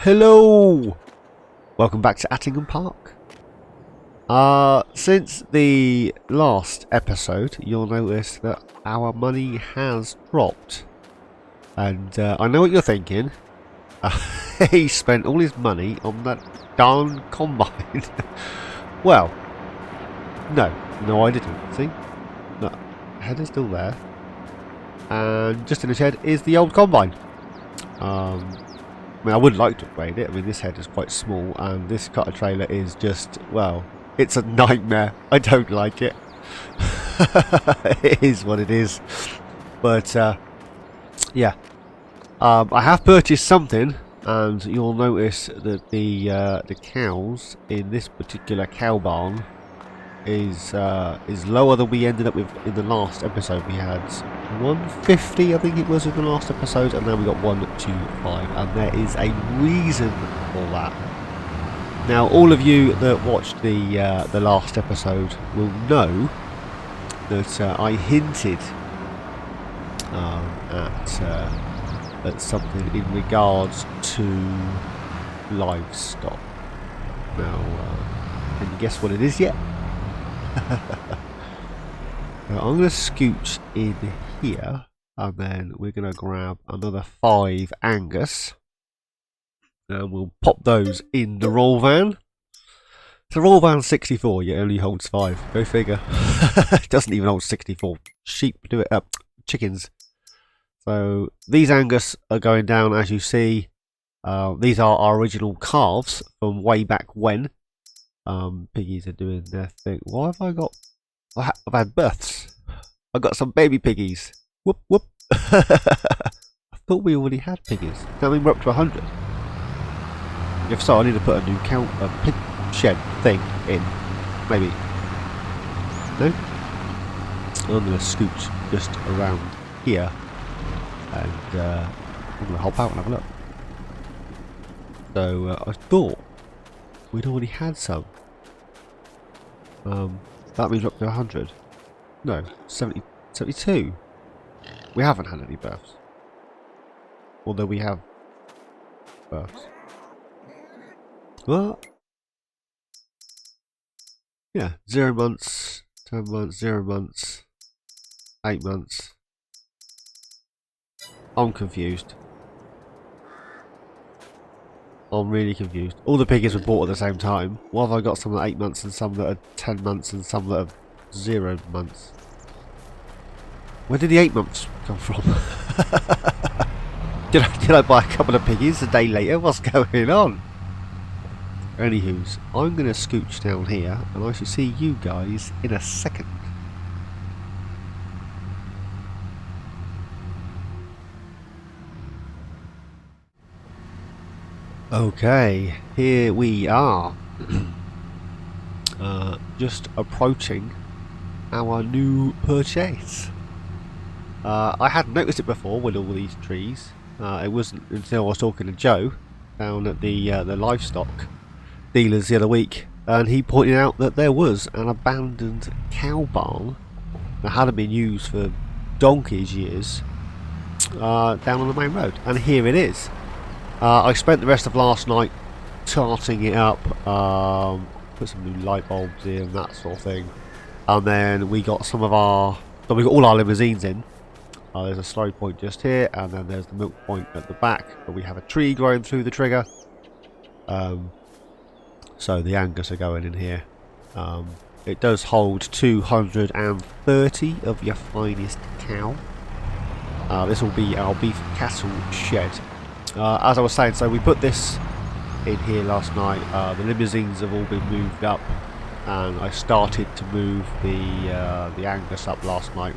Hello! Welcome back to Attingham Park. Since the last episode, you'll notice that our money has dropped. And I know what you're thinking. He spent all his money on that darn combine. Well, no I didn't. See? No, head is still there. And just in the shed is the old combine. I mean, I would like to upgrade it. I mean, this head is quite small, and this cutter trailer is just, well, it's a nightmare. I don't like it. It is what it is. But, yeah. I have purchased something, and you'll notice that the cows in this particular cow barn is lower than we ended up with in the last episode. We had 150, I think it was, in the last episode, and now we got 125, and there is a reason for that. Now, all of you that watched the last episode will know that I hinted at something in regards to livestock. Now, can you guess what it is yet? Now, I'm going to scooch in here, and then we're going to grab another 5 Angus, and we'll pop those in the roll van. The roll van's 64, yet only holds 5. Go figure. It doesn't even hold 64 sheep, do it up, chickens. So these Angus are going down, as you see. These are our original calves from way back when. Piggies are doing their thing. Why have I got? I've had births. I got some baby piggies. Whoop whoop. I thought we already had piggies. That mean we're up to 100. If so, I need to put a new pig shed thing in. Maybe. No. I'm gonna scooch just around here, and I'm gonna hop out and have a look. So I thought we'd already had some. That means we're up to 100. No, 72. We haven't had any births. Although we have births. What? Yeah, 0 months, 10 months, 0 months, 8 months. I'm confused. I'm really confused. All the piggies were bought at the same time. Why have I got some that are 8 months and some that are 10 months and some that are 0 months? Where did the 8 months come from? Did I buy a couple of piggies a day later? What's going on? Anywho's, I'm going to scooch down here, and I shall see you guys in a second. Okay, here we are. Just approaching our new purchase. I hadn't noticed it before with all these trees. It wasn't until I was talking to Joe down at the livestock dealers the other week, and he pointed out that there was an abandoned cow barn that hadn't been used for donkey's years down on the main road, and here it is. I spent the rest of last night tarting it up, put some new light bulbs in, that sort of thing, and then we got we got all our limousines in. There's a slow point just here, and then there's the milk point at the back, but we have a tree growing through the trigger. So the Angus are going in here. It does hold 230 of your finest cow. This will be our beef cattle shed. As I was saying, so we put this in here last night. The limousines have all been moved up, and I started to move the Angus up last night.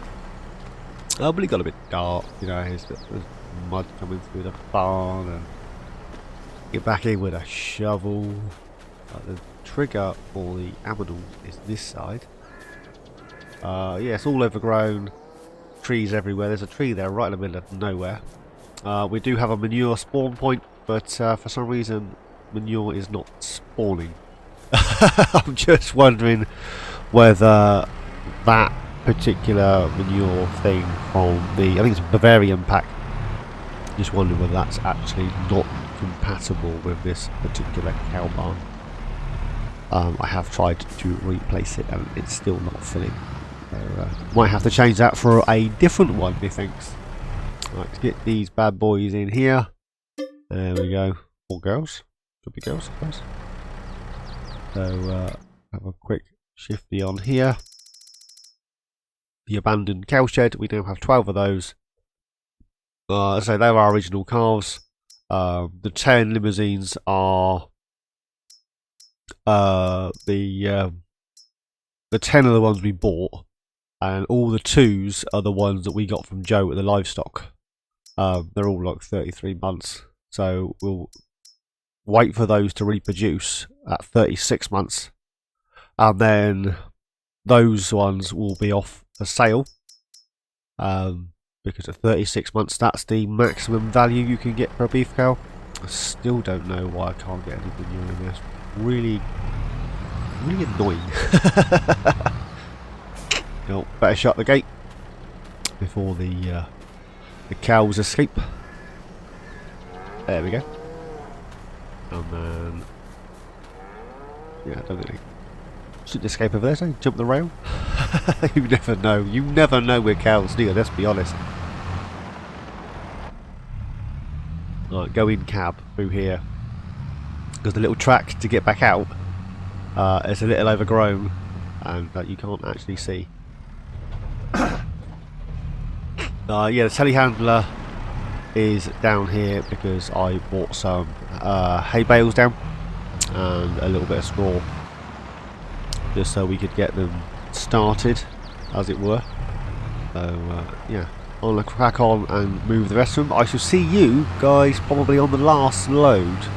But it got a bit dark, you know. There's mud coming through the barn, and get back in with a shovel. The trigger for the aminals is this side. Yeah, it's all overgrown, trees everywhere. There's a tree there right in the middle of nowhere. We do have a manure spawn point, but for some reason manure is not spawning. I'm just wondering whether that particular manure thing from I think it's Bavarian pack, just wondering whether that's actually not compatible with this particular cow barn. I have tried to replace it and it's still not filling. So, might have to change that for a different one, methinks. Right, let's get these bad boys in here. There we go. Or girls. Could be girls, I suppose. So, have a quick shifty on here. The abandoned cow shed. We now have 12 of those. So they're our original calves. The 10 limousines are the 10 are the ones we bought, and all the 2s are the ones that we got from Joe at the livestock. They're all like 33 months, so we'll wait for those to reproduce at 36 months, and then those ones will be off for sale. Because at 36 months, that's the maximum value you can get for a beef cow. I still don't know why I can't get any manure in there. It's really annoying. No, better shut the gate before the cows escape. There we go. And then, yeah, I don't think they should escape over there. So jump the rail. You never know. You never know with cows, do you? Let's be honest. Right, go in cab through here, because the little track to get back out is a little overgrown and you can't actually see. Yeah, the telehandler is down here because I bought some hay bales down and a little bit of straw, just so we could get them started, as it were. So yeah, I'm gonna crack on and move the rest of them. I shall see you guys probably on the last load.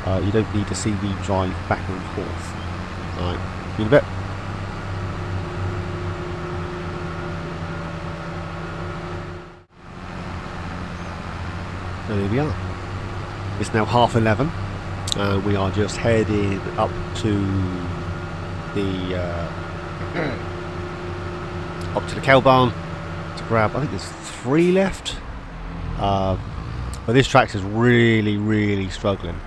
You don't need to see me drive back and forth. Alright, see you in a bit. So there we are. It's now 11:30. We are just heading up to the cow barn to grab, I think there's 3 left, but this tractor's really struggling,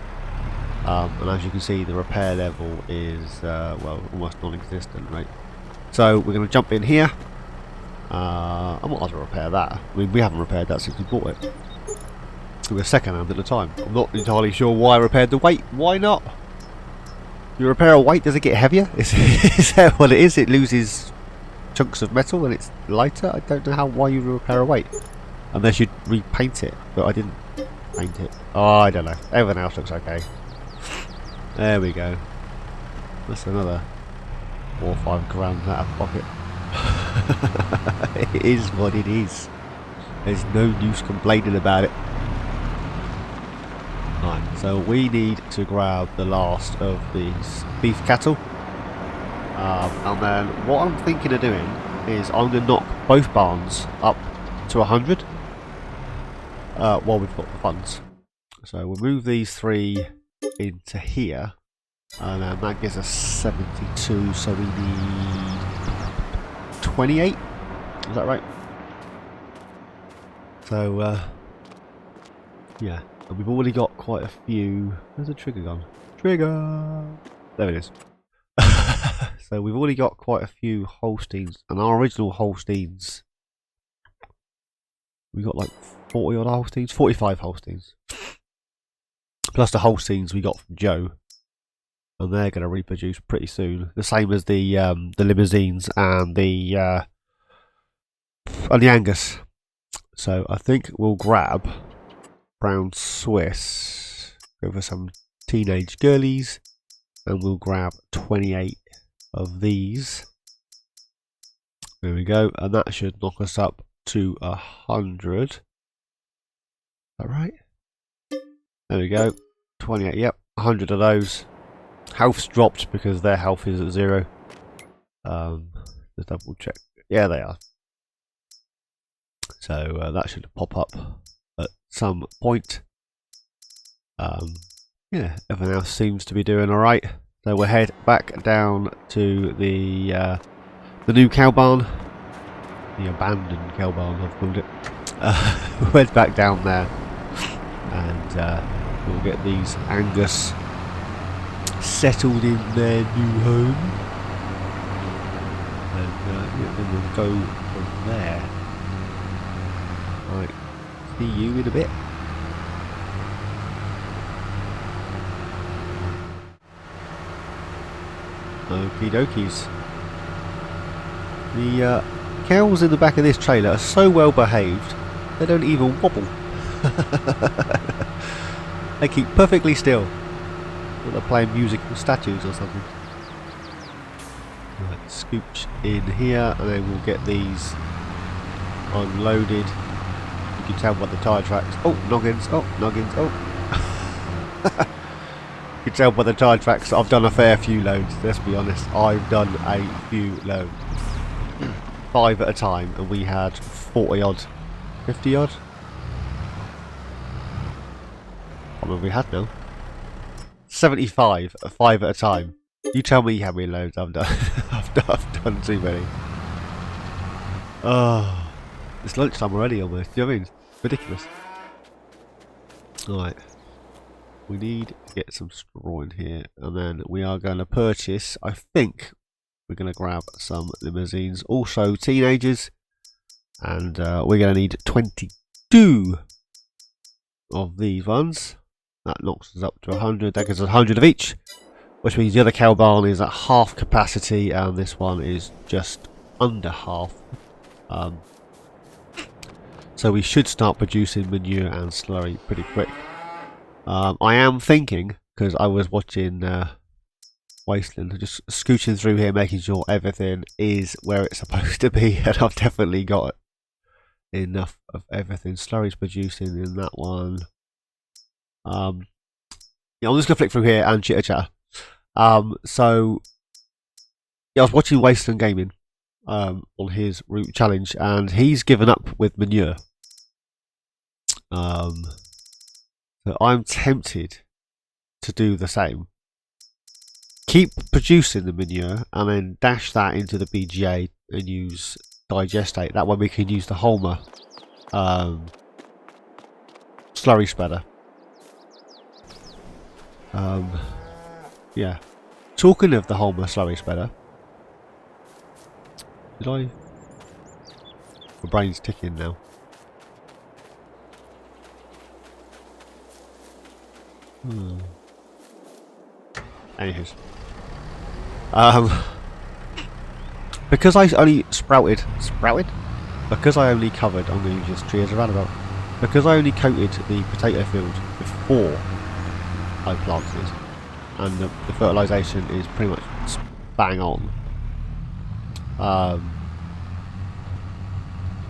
and as you can see the repair level is well, almost non-existent, right? So we're going to jump in here. I might as well repair that. I mean, we haven't repaired that since we bought it. We were second hand at the time. I'm not entirely sure why I repaired the weight. Why not? You repair a weight, does it get heavier? Is that what it is? It loses chunks of metal and it's lighter? I don't know why you repair a weight. Unless you repaint it, but I didn't paint it. Oh, I don't know. Everything else looks okay. There we go. That's another 4 or 5 grand out of pocket. It is what it is. There's no use complaining about it. Right, so we need to grab the last of these beef cattle, and then what I'm thinking of doing is I'm going to knock both barns up to 100 while we've got the funds. So we'll move these 3 into here, and then that gives us 72, so we need 28, is that right? So yeah. And we've already got quite a few. Where's the trigger gone? Trigger! There it is. So we've already got quite a few Holsteins. And our original Holsteins, we got like 40 odd Holsteins? 45 Holsteins. Plus the Holsteins we got from Joe. And they're going to reproduce pretty soon. The same as the limousines and the Angus. So I think we'll grab Brown Swiss, go for some teenage girlies, and we'll grab 28 of these. There we go, and that should knock us up to 100. Is that right? There we go, 28, yep, 100 of those. Health's dropped because their health is at 0. Let's double check. Yeah, they are. So that should pop up at some point. Yeah, everything else seems to be doing alright. So we'll head back down to the new cow barn. The abandoned cow barn, I've called it. We'll head back down there and We'll get these Angus settled in their new home. And yeah, then we'll go from there. Right, see you in a bit. Okie dokies. The cows in the back of this trailer are so well behaved, they don't even wobble. They keep perfectly still. Like they're playing musical statues or something. Right, scooch in here, and then we'll get these unloaded. You can tell by the tyre tracks. Oh, noggins! Oh, noggins! Oh. You can tell by the tyre tracks that I've done a fair few loads. Let's be honest, I've done a few loads. 5 at a time, and we had 40 odd, 50 odd. I remember we had now 75 at 5 at a time. You tell me how many loads I've done. I've done too many. Oh, it's lunchtime already almost. Do you know what I mean? It's ridiculous. Alright. We need to get some straw in here, and then we are going to purchase, I think we're going to grab some limousines, also teenagers, and we're going to need 22 of these ones. That knocks us up to 100, that gives us 100 of each, which means the other cow barn is at half capacity, and this one is just under half. So we should start producing manure and slurry pretty quick. I am thinking, because I was watching Wasteland, just scooching through here, making sure everything is where it's supposed to be, and I've definitely got enough of everything. Slurry's producing in that one. Yeah, I'm just gonna flick through here and chitter chatter. So yeah, I was watching Wasteland Gaming on his route challenge, and he's given up with manure. So I'm tempted to do the same. Keep producing the manure and then dash that into the BGA and use digestate. That way we can use the Holmer slurry spreader. Yeah. Talking of the Holmer slurry spreader, did I? My brain's ticking now. Anyways. Because I only sprouted? Because I only covered, I'm going to use this tree as a roundabout. Because I only coated the potato field before I planted, and the fertilisation is pretty much bang on.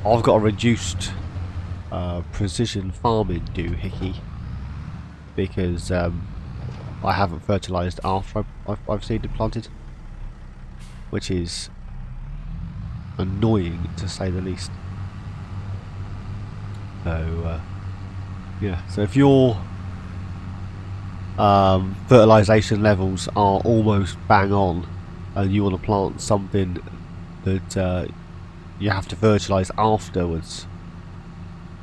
I've got a reduced precision farming doohickey because I haven't fertilised after I've seeded planted, which is annoying to say the least. So yeah, so if your fertilisation levels are almost bang on and you want to plant something that you have to fertilise afterwards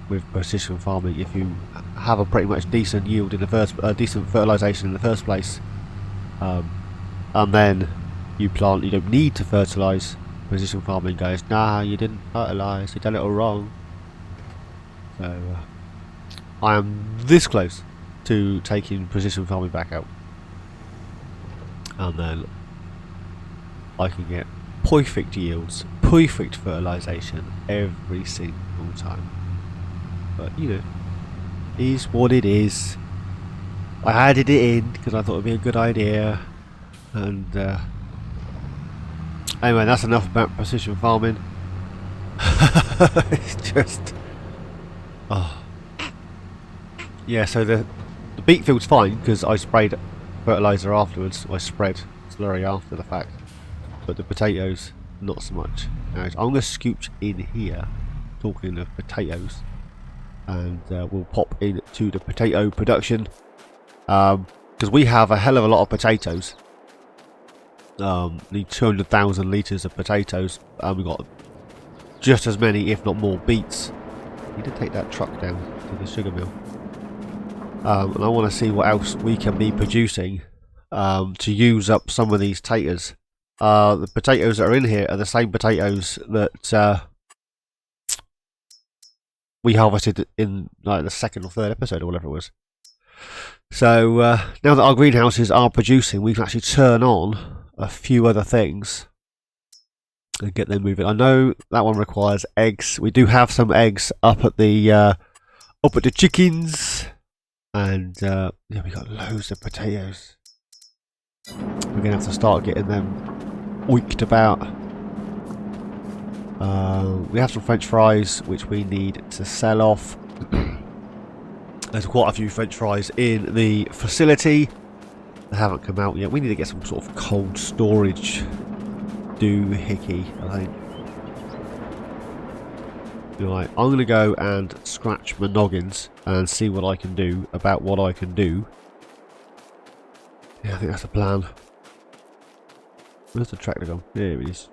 with precision farming, if you have a pretty much decent yield in the first decent fertilisation in the first place, and then you plant, you don't need to fertilise. Precision farming goes, nah, you didn't fertilise, you done it all wrong. So I am this close to taking precision farming back out, and then I can get perfect yields, perfect fertilisation every single time. But you know, is what it is. I added it in because I thought it'd be a good idea, and anyway, that's enough about precision farming. It's just, oh yeah. So the beet field's fine because I sprayed fertiliser afterwards. I spread slurry after the fact, but the potatoes not so much. Now, I'm going to scooch in here, talking of potatoes, and we'll pop into the potato production because we have a hell of a lot of potatoes. Need 200,000 litres of potatoes, and we've got just as many, if not more, beets. Need to take that truck down to the sugar mill. And I want to see what else we can be producing to use up some of these taters. The potatoes that are in here are the same potatoes that we harvested in like the second or third episode or whatever it was. So now that our greenhouses are producing, we can actually turn on a few other things and get them moving. I know that one requires eggs. We do have some eggs up at the chickens, and yeah, we got loads of potatoes. We're gonna have to start getting them oiked about. We have some French fries which we need to sell off. There's quite a few French fries in the facility. They haven't come out yet. We need to get some sort of cold storage doohickey, I think. Right, I'm going to go and scratch my noggins and see what I can do about what I can do. Yeah, I think that's the plan. Where's the tractor gone? There it is.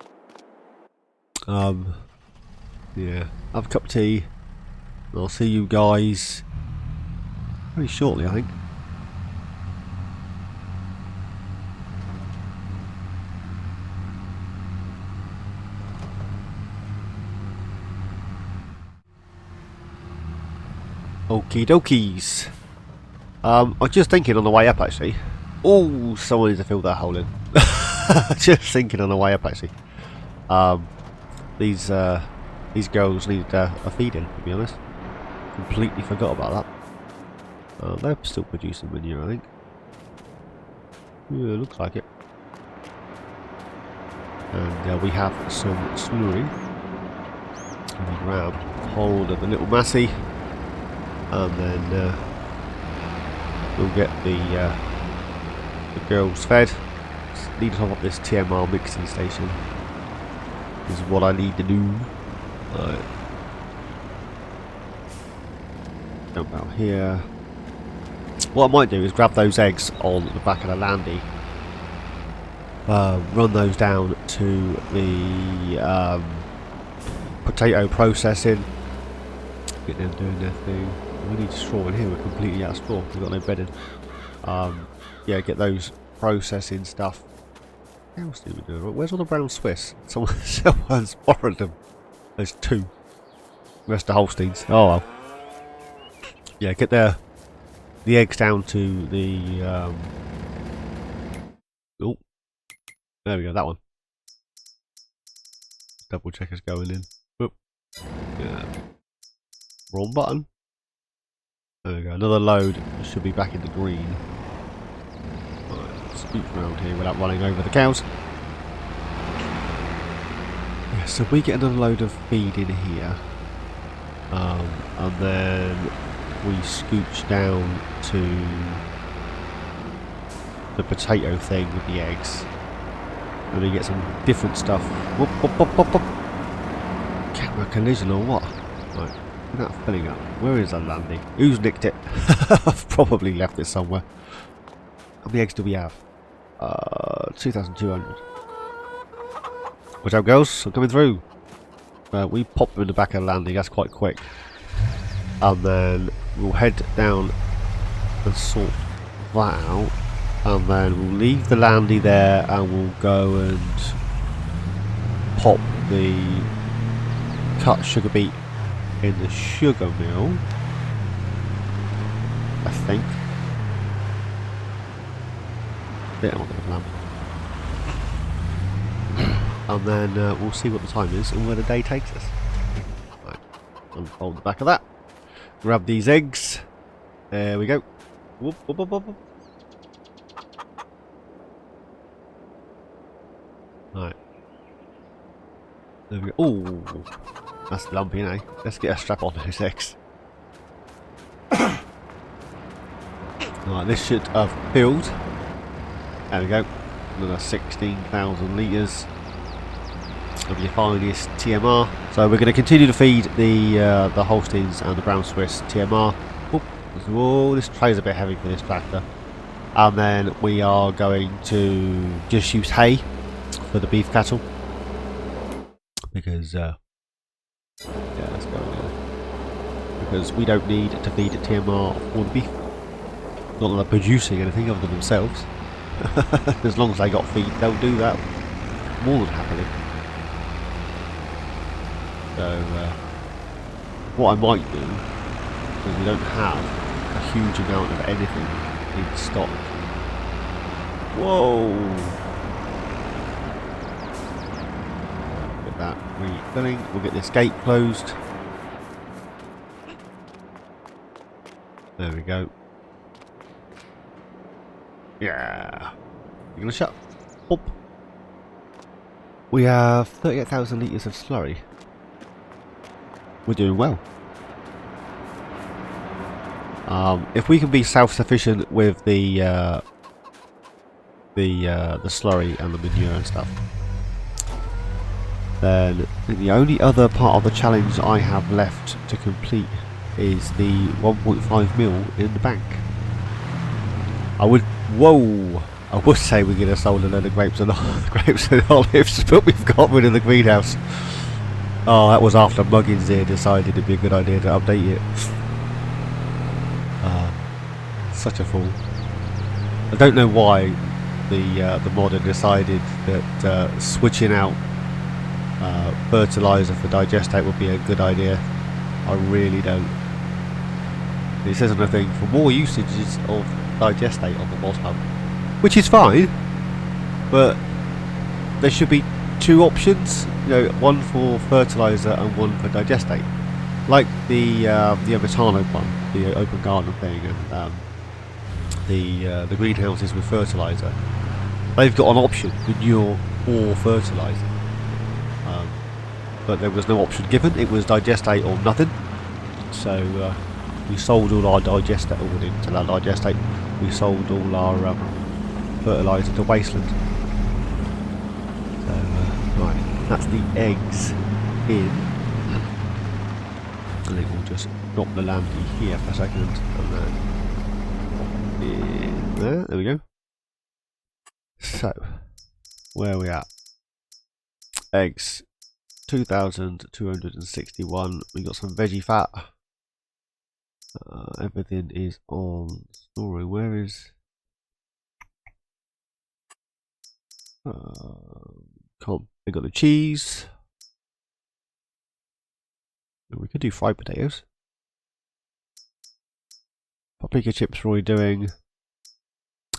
Yeah, have a cup of tea. And I'll see you guys very shortly, I think. Okie dokies. I was just thinking on the way up actually. Oh, someone needs to fill that hole in. Just thinking on the way up actually. These girls need a feeding, to be honest. Completely forgot about that. They're still producing manure, I think. Yeah, looks like it. And we have some slurry. We grab hold of the little massey, and then we'll get the girls fed. Just need to top up this TMR mixing station. Is what I need to do. Right. Jump out here. What I might do is grab those eggs on the back of the landy, run those down to the potato processing, get them doing their thing. We need straw in here, we're completely out of straw, we've got no bedding. Yeah, get those processing stuff. What else do we do? Where's all the brown Swiss? Someone's borrowed them. There's two. The rest are Holsteins. Oh well. Yeah, get the eggs down to the oh, there we go, that one. Double check is going in. Whoop. Yeah. Wrong button. There we go, another load should be back in the green. Right, scoot around here without running over the cows. Yeah, so we get another load of feed in here. And then we scooch down to the potato thing with the eggs. And we get some different stuff. Whoop, whoop, whoop, whoop, whoop. Camera collision or what? Right, we're not filling up. Where is that landing? Who's nicked it? I've probably left it somewhere. How many eggs do we have? 2,200. Watch out, girls, I'm coming through. We pop them in the back of the landing, that's quite quick. And then we'll head down and sort that out. And then we'll leave the landy there and we'll go and pop the cut sugar beet in the sugar mill, I think. Yeah, I'm not going to plan. And then we'll see what the time is and where the day takes us. Right, unfold the back of that. Grab these eggs. There we go. Whoop, whoop, whoop, whoop. Right. There we go. Ooh, that's lumpy, eh? Let's get a strap on those eggs. Right, this should have filled. There we go. Another 16,000 litres of your finest TMR. So we're going to continue to feed the Holsteins and the Brown Swiss TMR. Oh, this tray's a bit heavy for this tractor. And then we are going to just use hay for the beef cattle. Because, yeah, let's go there. Because we don't need to feed TMR for the beef. Not that they're producing anything other than themselves. As long as they got feed, they'll do that more than happily. So, what I might do, because we don't have a huge amount of anything in stock. Whoa! Get that refilling. We'll get this gate closed. There we go. Yeah. You're gonna shut up. We have 38,000 litres of slurry. We're doing well. If we can be self-sufficient with the slurry and the manure and stuff, then the only other part of the challenge I have left to complete is the 1.5 mil in the bank. I would say we're gonna sold a load of grapes and olives, but we've got rid of the greenhouse. Oh, that was after Muggins here decided it'd be a good idea to update it. Such a fool. I don't know why the modder decided that switching out fertiliser for digestate would be a good idea. I really don't. It says on the thing, for more usages of digestate on the moss pump, which is fine, but there should be two options, you know, one for fertiliser and one for digestate, like the Avitano one, the open garden thing, and the greenhouses with fertiliser. They've got an option, manure or fertiliser, but there was no option given. It was digestate or nothing. So we sold all our digestate, or didn't sell our digestate. We sold all our fertiliser to Wasteland. So right, that's the eggs in. I think we'll just drop the lambie here for a second, and then in there. There we go. So where are we at? Eggs, 2,261. We got some veggie fat. Everything is on story. Where is? Can't. We got the cheese. We could do fried potatoes. Paprika chips are already doing.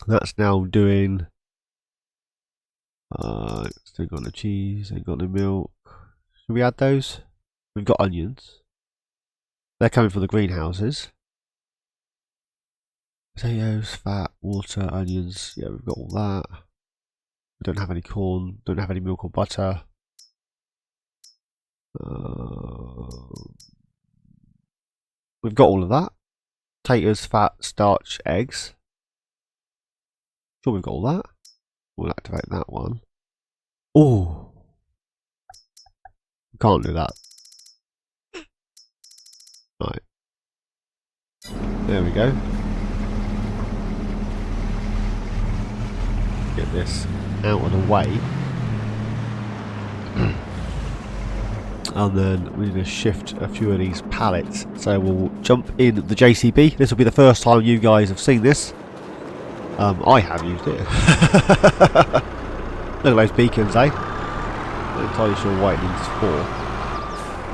That's now doing. Still got the cheese. Ain't got the milk. Should we add those? We've got onions. They're coming from the greenhouses. Potatoes, fat, water, onions. Yeah, we've got all that. We don't have any corn. Don't have any milk or butter. We've got all of that. Potatoes, fat, starch, eggs. Sure, we've got all that. We'll activate that one. Oh, can't do that. Right. There we go. Get this out of the way. And then we're going to shift a few of these pallets. So we'll jump in the JCB. This will be the first time you guys have seen this. I have used it. Look at those beacons, eh? I'm not entirely sure why it needs 4.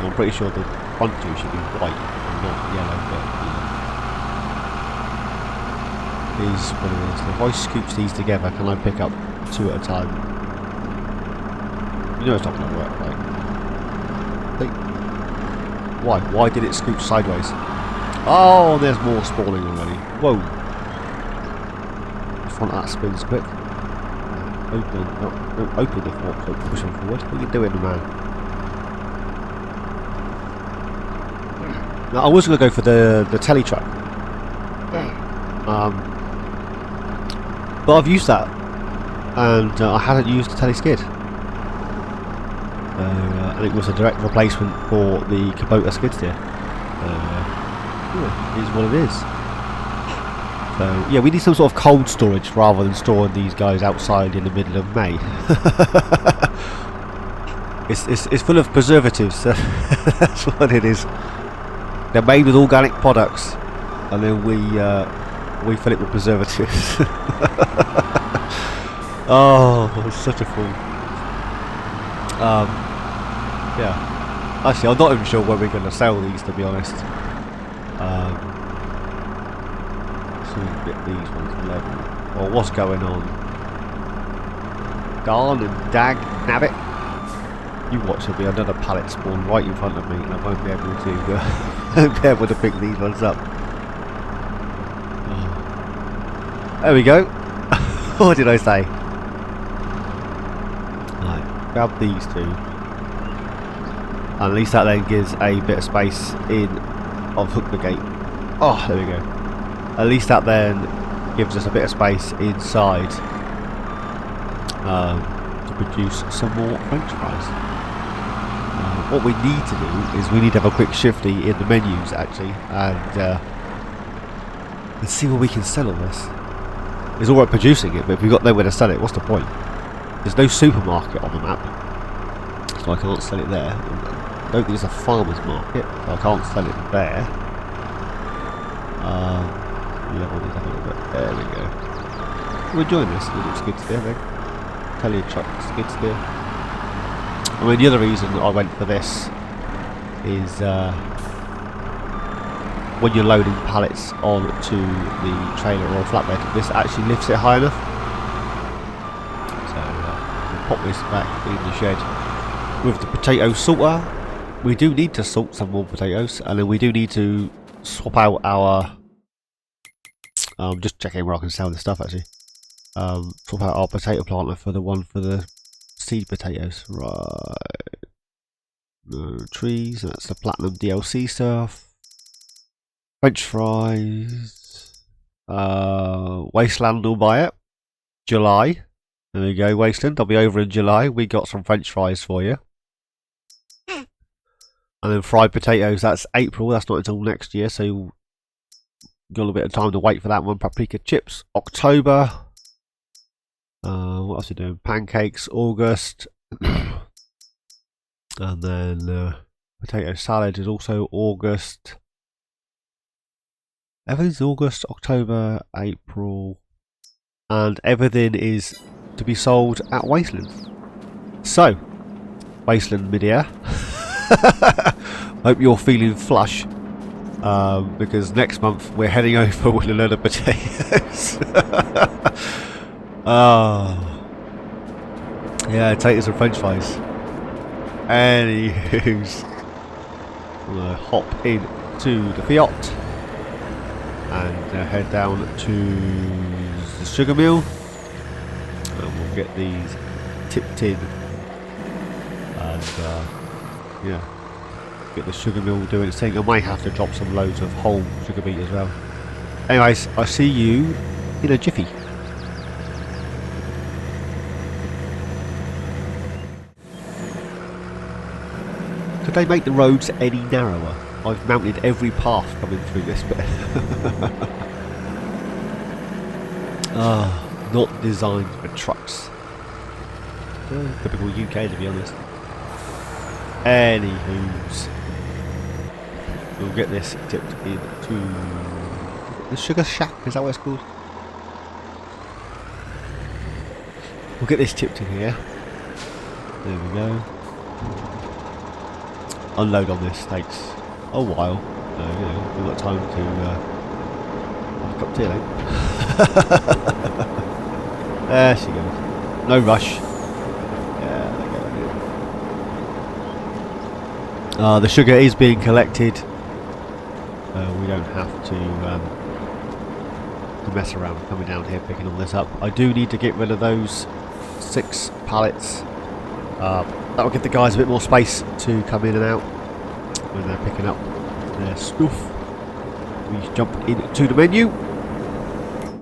I'm pretty sure the front two should be white and not yellow, but is what it is. If I scoops these together, can I pick up 2 at a time? You know it's not going to work, right? Why? Why did it scoop sideways? Oh, there's more spawning already. Whoa. The front of that spins quick. Open. Don't open the fork, don't push them forward. What are you doing, man? Now, I was going to go for the telly truck. But I've used that. And I hadn't used the telly skid. And it was a direct replacement for the Kubota skid steer. Yeah, it is what it is. So yeah, we need some sort of cold storage rather than storing these guys outside in the middle of May. it's full of preservatives. That's what it is. They're made with organic products, and then we we fill it with preservatives. Oh, it's such a fool. Yeah. Actually, I'm not even sure when we're going to sell these, to be honest. So we can get these ones level. Or what's going on? Darn and dag nabbit. You watch, there'll be another pallet spawn right in front of me, and I won't be able to pick these ones up. Oh. There we go. What did I say? Right, grab these two. And at least that then gives a bit of space in. I've hooked the gate. Oh, there we go. At least that then gives us a bit of space inside to produce some more French fries. What we need to do is we need to have a quick shifty in the menus actually, and let's see where we can sell all this. It's alright producing it, but if we've got nowhere to sell it, what's the point? There's no supermarket on the map, so I can't sell it there. I don't think there's a farmer's market, so I can't sell it there. There we go. We're enjoying this. It looks good still, I think. Tell you, truck looks good still. I mean, the other reason I went for this is when you're loading pallets onto the trailer or flatbed, this actually lifts it high enough. So we'll pop this back in the shed. With the potato salter, we do need to salt some more potatoes, and then we do need to swap out our just checking where I can sell this stuff actually. Swap out our potato planter for the one for the seed potatoes. Right. No trees, that's the platinum DLC stuff. French fries. Wasteland will buy it. July. There we go, Wasteland. I'll be over in July. We got some French fries for you. And then fried potatoes, that's April. That's not until next year, so you've got a little bit of time to wait for that one. Paprika chips, October. What else are you doing? Pancakes, August. And then potato salad is also August. Everything's August, October, April. And everything is to be sold at Wasteland. So, Wasteland mid-air. Hope you're feeling flush. Because next month we're heading over with a load of potatoes. Yeah, potatoes and French fries. Anywho's, I'm gonna hop into the Fiat and head down to the sugar mill, and we'll get these tipped in, and yeah, get the sugar mill doing its thing. I might have to drop some loads of whole sugar beet as well. Anyways, I see you in a jiffy. Could they make the roads any narrower? I've mounted every path coming through this bit. Not designed for trucks. Typical UK, to be honest. Anywho's, we'll get this tipped into the sugar shack. Is that what it's called? We'll get this tipped in here. There we go. Unload on this takes a while. You know, we've got time to have a cup of tea, There she goes. No rush. Yeah, there you go. The sugar is being collected. We don't have to mess around coming down here picking all this up. I do need to get rid of those 6 pallets. That will give the guys a bit more space to come in and out when they're picking up their stuff. We jump into the menu.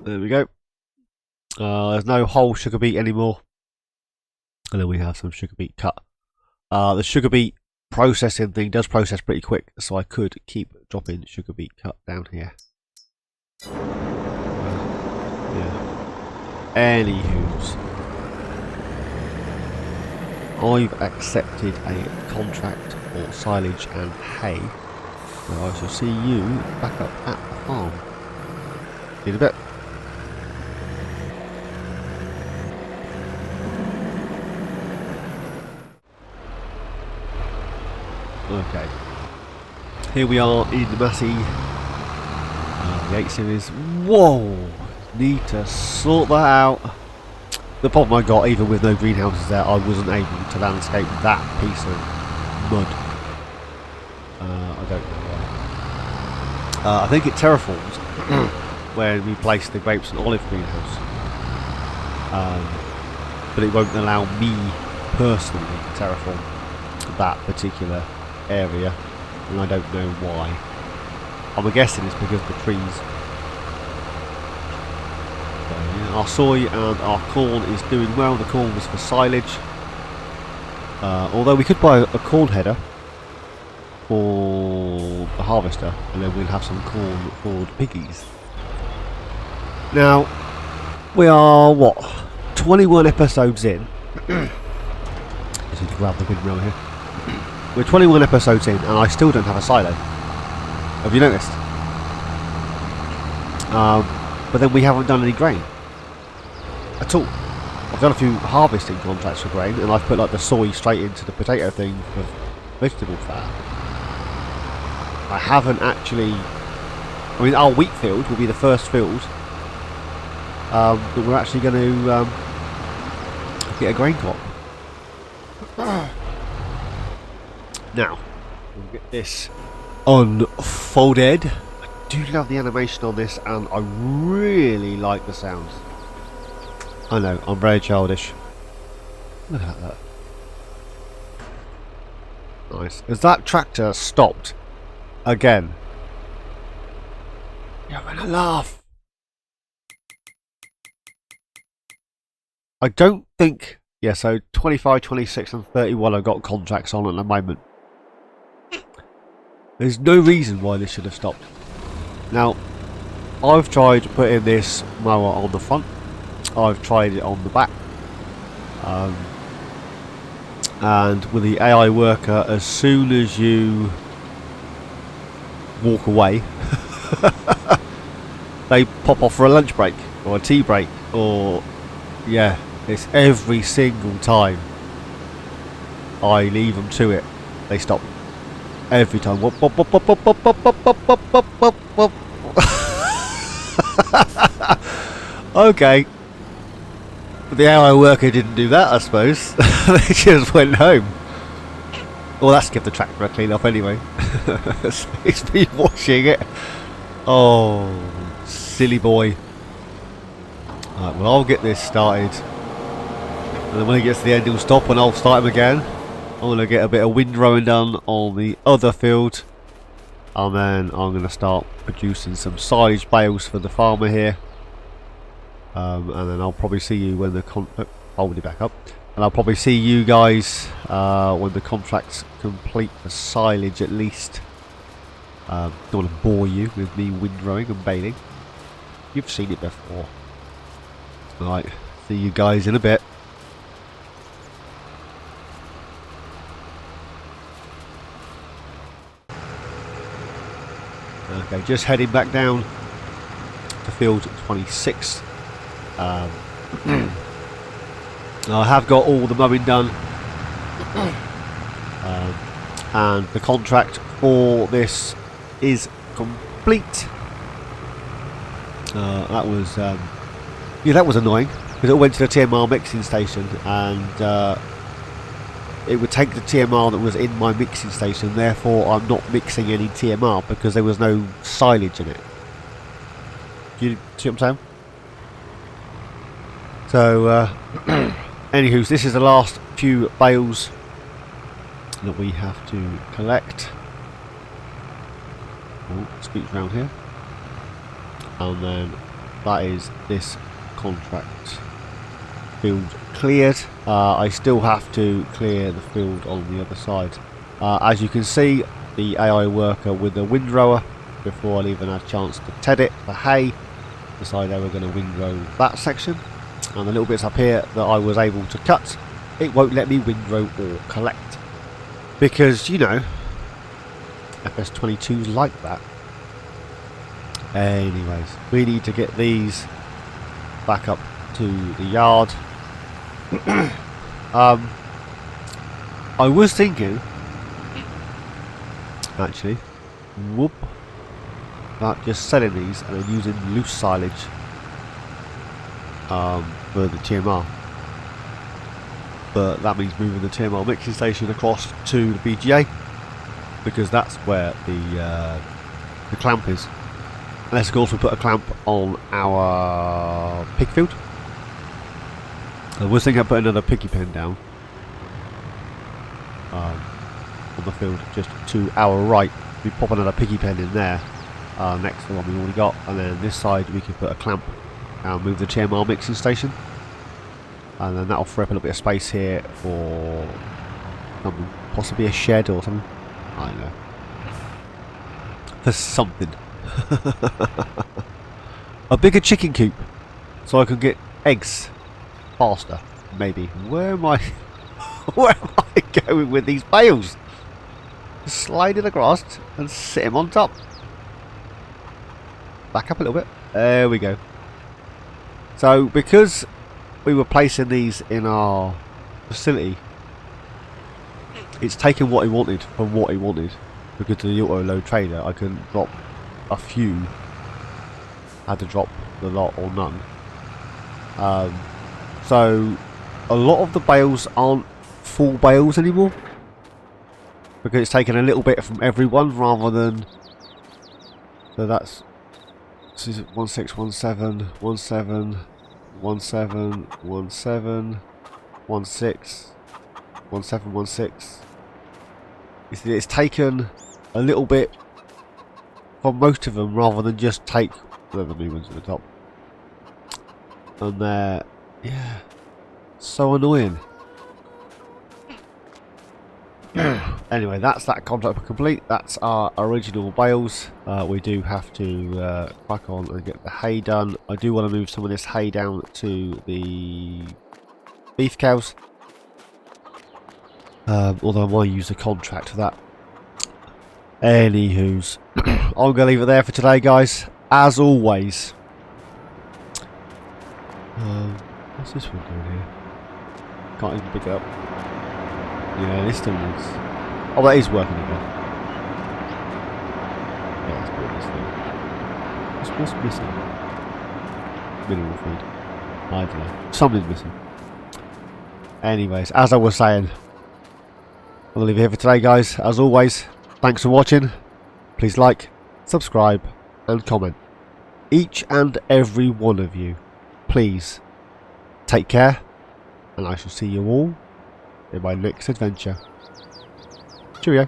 There we go. There's no whole sugar beet anymore. And then we have some sugar beet cut. The sugar beet processing thing does process pretty quick, so I could keep dropping sugar beet cut down here. Yeah. Anywho's, I've accepted a contract for silage and hay, so I shall see you back up at the farm. See you in a bit. Okay. Here we are in the Massey. The 8 series. Whoa! Need to sort that out. The problem I got, even with no greenhouses there, I wasn't able to landscape that piece of mud. I don't know why. I think it terraforms when we place the grapes and olive greenhouse. But it won't allow me personally to terraform that particular area, and I don't know why. I'm guessing it's because of the trees. Our soy and our corn is doing well. The corn was for silage. Although we could buy a corn header for the harvester, and then we'll have some corn for the piggies. Now, we are, what, 21 episodes in. Just need to grab the windmill here. We're 21 episodes in, and I still don't have a silo. Have you noticed? But then we haven't done any grain at all. I've done a few harvesting contracts for grain, and I've put like the soy straight into the potato thing for vegetable fat. I haven't actually. I mean, our wheat field will be the first field that we're actually going to get a grain crop. Now, we'll get this unfolded. I do love the animation on this, and I really like the sounds. I know, I'm very childish. Look at that. Nice. Has that tractor stopped again? You're gonna laugh. I don't think... Yeah, so 25, 26 and 31 I've got contracts on at the moment. There's no reason why this should have stopped. Now, I've tried putting this mower on the front. I've tried it on the back. And with the AI worker, as soon as you walk away, they pop off for a lunch break or a tea break, or yeah, it's every single time I leave them to it, they stop. Every time. Okay. But the AI worker didn't do that, I suppose. They just went home. Well, that's give the tractor a clean up anyway. It's me watching it. Oh, silly boy. Alright, well, I'll get this started. And then when it gets to the end, he'll stop and I'll start him again. I'm going to get a bit of windrowing done on the other field. And then I'm going to start producing some silage bales for the farmer here. And then I'll probably see you when the hold it back up. And I'll probably see you guys when the contract's complete for silage at least. Don't want to bore you with me windrowing and baling. You've seen it before. Alright, see you guys in a bit. Okay, just heading back down to field 26. I have got all the mowing done, and the contract for this is complete. That was yeah, that was annoying because it went to the TMR mixing station, and it would take the TMR that was in my mixing station. Therefore, I'm not mixing any TMR because there was no silage in it. Do you see what I'm saying? So, anywho, this is the last few bales that we have to collect. Oh, scoot around here. And then that is this contract field cleared. I still have to clear the field on the other side. As you can see, the AI worker with the windrower, before I'll even have a chance to ted it for hay, decided they were going to windrow that section. And the little bits up here that I was able to cut, it won't let me windrow or collect. Because, you know, FS22's like that. Anyways, we need to get these back up to the yard. I was thinking, actually, about just selling these and then using loose silage for the TMR. But that means moving the TMR mixing station across to the BGA, because that's where the clamp is. Let's also put a clamp on our pig field. I was thinking of putting another piggy pen down on the field just to our right. We pop another piggy pen in there next to the one we've already got, and then this side we can put a clamp and move the TMR mixing station, and then that'll free up a little bit of space here for something, possibly a shed or something. I don't know. For something. A bigger chicken coop so I can get eggs faster, maybe. Where am I going with these bales? Just slide it across and sit him on top. Back up a little bit. There we go. So because we were placing these in our facility, it's taken what he wanted from what he wanted. Because of the auto load trader, I couldn't drop a few. Had to drop the lot or none. So a lot of the bales aren't full bales anymore, because it's taken a little bit from everyone rather than. So that's 1617, 17, 17, 17, 17, 16, 1716. It's taken a little bit from most of them rather than just take the new ones at the top. And they're, yeah, so annoying. Anyway, that's that contract complete. That's our original bales. We do have to crack on and get the hay done. I do want to move some of this hay down to the beef cows. Although I might use a contract for that. Anywho's, I'm going to leave it there for today, guys. As always. What's this one doing here? Can't even pick it up. Yeah, this still needs. Oh, that is working again. Yeah, let's put this thing. What's missing? Mineral feed. I don't know. Something's missing. Anyways, as I was saying, I'll leave it here for today, guys. As always, thanks for watching. Please like, subscribe, and comment. Each and every one of you. Please take care, and I shall see you all in my next adventure. Cheerio.